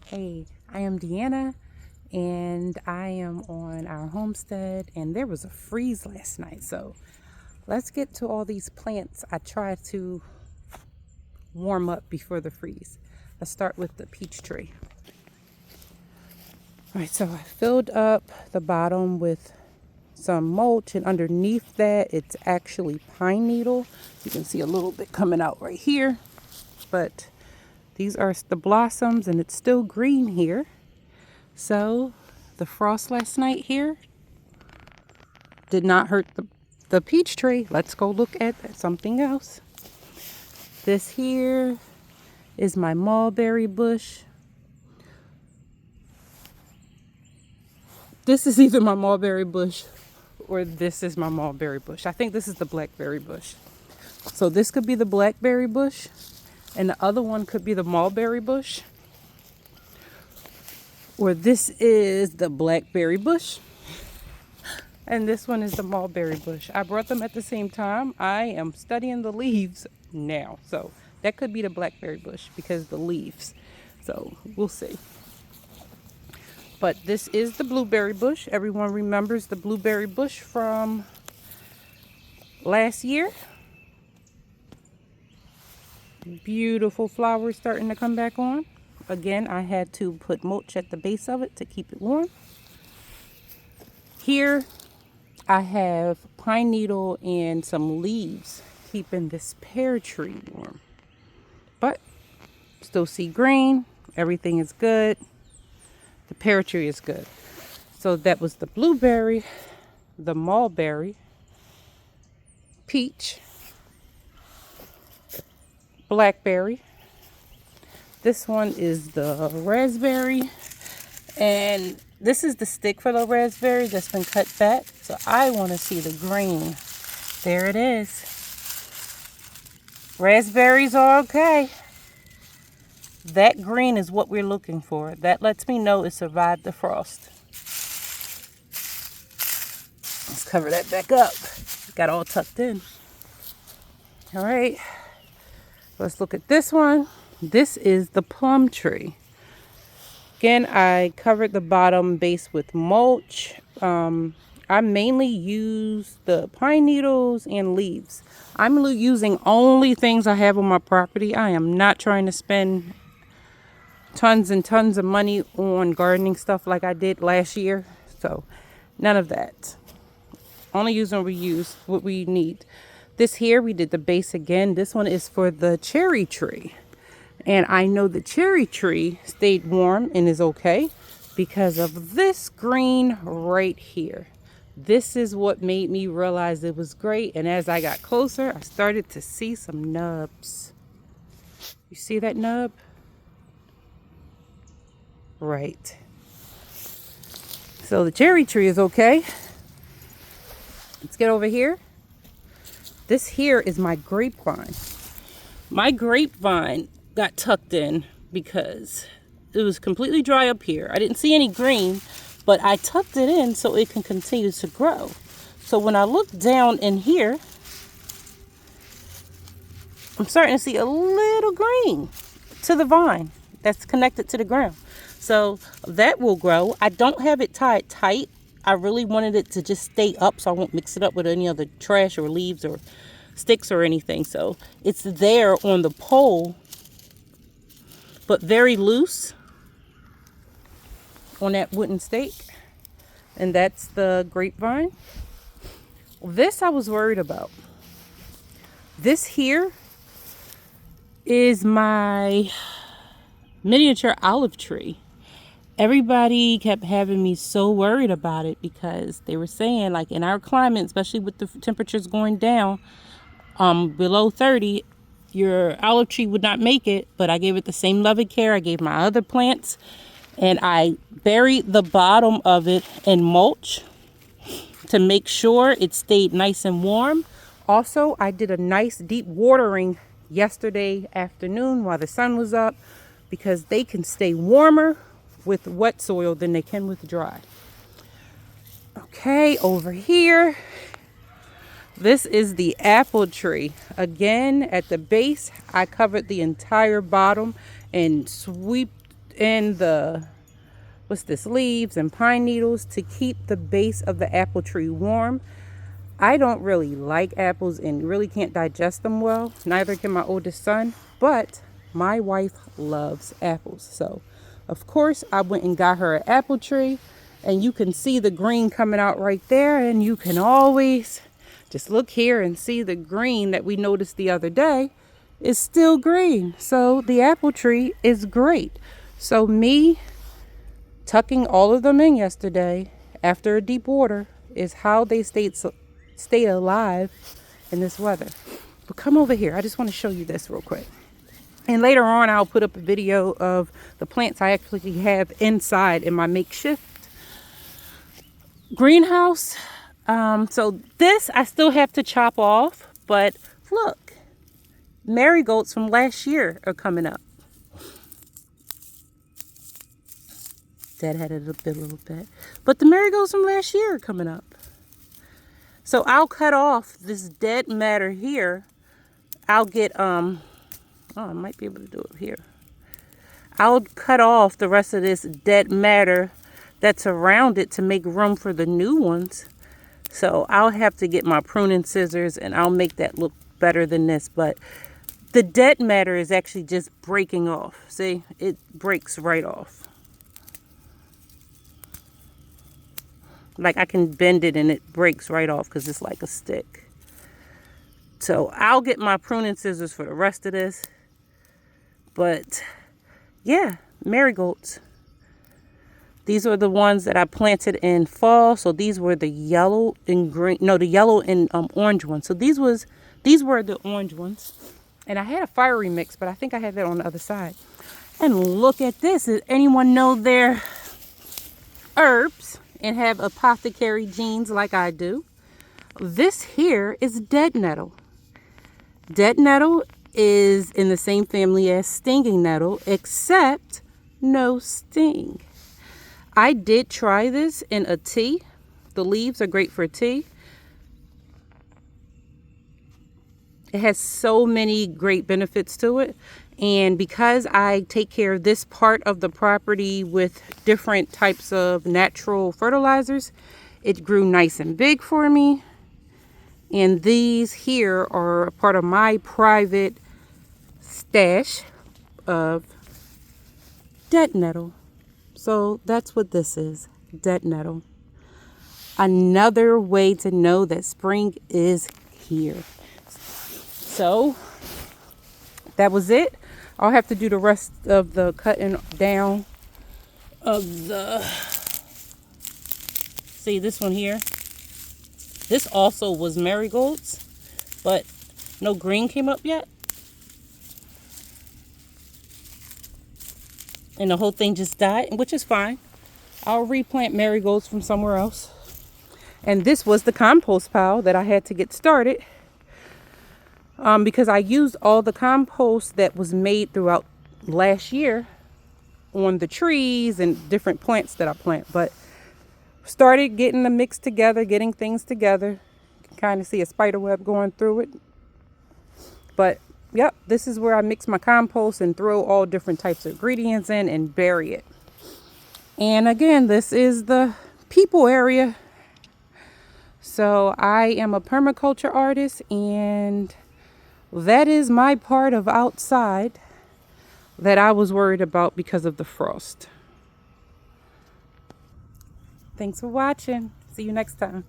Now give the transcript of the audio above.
Hey, I am Deanna and I am on our homestead, and there was a freeze last night. So let's get to all these plants I tried to warm up before the freeze. Let's start with the peach tree. All right, so I filled up the bottom with some mulch, and underneath that it's actually pine needle. You can see a little bit coming out right here, but these are the blossoms and it's still green here. So the frost last night here did not hurt the peach tree. Let's go look at something else. This here is my mulberry bush. This is either my mulberry bush or this is my mulberry bush. I think this is the blackberry bush. So this could be the blackberry bush and the other one could be the mulberry bush. Or this is the blackberry bush and this one is the mulberry bush. I brought them at the same time. I am studying the leaves now. So that could be the blackberry bush because the leaves. So we'll see. But this is the blueberry bush. Everyone remembers the blueberry bush from last year. Beautiful flowers starting to come back on. Again, I had to put mulch at the base of it to keep it warm. Here I have pine needle and some leaves keeping this pear tree warm. But still see green. Everything is good. The pear tree is good. So that was the blueberry, the mulberry, peach, blackberry. This one is the raspberry, and this is the stick for the raspberry that's been cut back. So I want to see the green. There it is. Raspberries are okay. That green is what we're looking for. That lets me know it survived the frost. Let's cover that back up. Got all tucked in. All right. Let's look at this one. This is the plum tree. Again, I covered the bottom base with mulch. I mainly use the pine needles and leaves. I'm using only things I have on my property. I am not trying to spend tons and tons of money on gardening stuff like I did last year. So none of that. Only using what we need. This here, we did the base again. This one is for the cherry tree. And I know the cherry tree stayed warm and is okay because of this green right here. This is what made me realize it was great. And as I got closer, I started to see some nubs. You see that nub? Right. So the cherry tree is okay. Let's get over here. This here is my grapevine. My grapevine got tucked in because it was completely dry up here. I didn't see any green, but I tucked it in so it can continue to grow. So when I look down in here, I'm starting to see a little green to the vine that's connected to the ground. So that will grow. I don't have it tied tight. I really wanted it to just stay up so I won't mix it up with any other trash or leaves or sticks or anything. So it's there on the pole, but very loose on that wooden stake. And that's the grapevine. This I was worried about. This here is my miniature olive tree. Everybody kept having me so worried about it because they were saying, like, in our climate, especially with the temperatures going down below 30, your olive tree would not make it. But I gave it the same love and care I gave my other plants, and I buried the bottom of it in mulch to make sure it stayed nice and warm. Also, I did a nice deep watering yesterday afternoon while the sun was up because they can stay warmer with wet soil than they can with dry. Okay, over here, this is the apple tree. Again, at the base, I covered the entire bottom and in the, what's this, leaves and pine needles to keep the base of the apple tree warm. I don't really like apples and really can't digest them well. Neither can my oldest son, but my wife loves apples. So, of course, I went and got her an apple tree, and you can see the green coming out right there, and you can always just look here and see the green that we noticed the other day is still green. So the apple tree is great. So me tucking all of them in yesterday after a deep water is how they stay alive in this weather. But come over here. I just want to show you this real quick. And later on, I'll put up a video of the plants I actually have inside in my makeshift greenhouse. So this I still have to chop off, but look, marigolds from last year are coming up. Deadheaded a little bit, but the marigolds from last year are coming up. So I'll cut off this dead matter here. I'll get oh, I might be able to do it here. I'll cut off the rest of this dead matter that's around it to make room for the new ones. So I'll have to get my pruning scissors and I'll make that look better than this. But the dead matter is actually just breaking off. See, it breaks right off. Like I can bend it and it breaks right off because it's like a stick. So I'll get my pruning scissors for the rest of this. But yeah, marigolds. These are the ones that I planted in fall. So these were the yellow and green, no, the yellow and orange ones. So these were the orange ones. And I had a fiery mix, but I think I had that on the other side. And look at this. Does anyone know their herbs and have apothecary genes like I do? This here is dead nettle. Dead nettle is in the same family as stinging nettle, except no sting. I did try this in a tea. The leaves are great for tea. It has so many great benefits to it. And because I take care of this part of the property with different types of natural fertilizers, it grew nice and big for me. And these here are a part of my private stash of dead nettle. So that's what this is, dead nettle. Another way to know that spring is here. So that was it. I'll have to do the rest of the cutting down of the, see this one here. This also was marigolds, but no green came up yet. And the whole thing just died, which is fine. I'll replant marigolds from somewhere else. And this was the compost pile that I had to get started. Because I used all the compost that was made throughout last year on the trees and different plants that I plant. But started getting the mix together, getting things together. You can kind of see a spider web going through it. But yep, this is where I mix my compost and throw all different types of ingredients in and bury it. And again, this is the people area. So I am a permaculture artist, and that is my part of outside that I was worried about because of the frost. Thanks for watching. See you next time.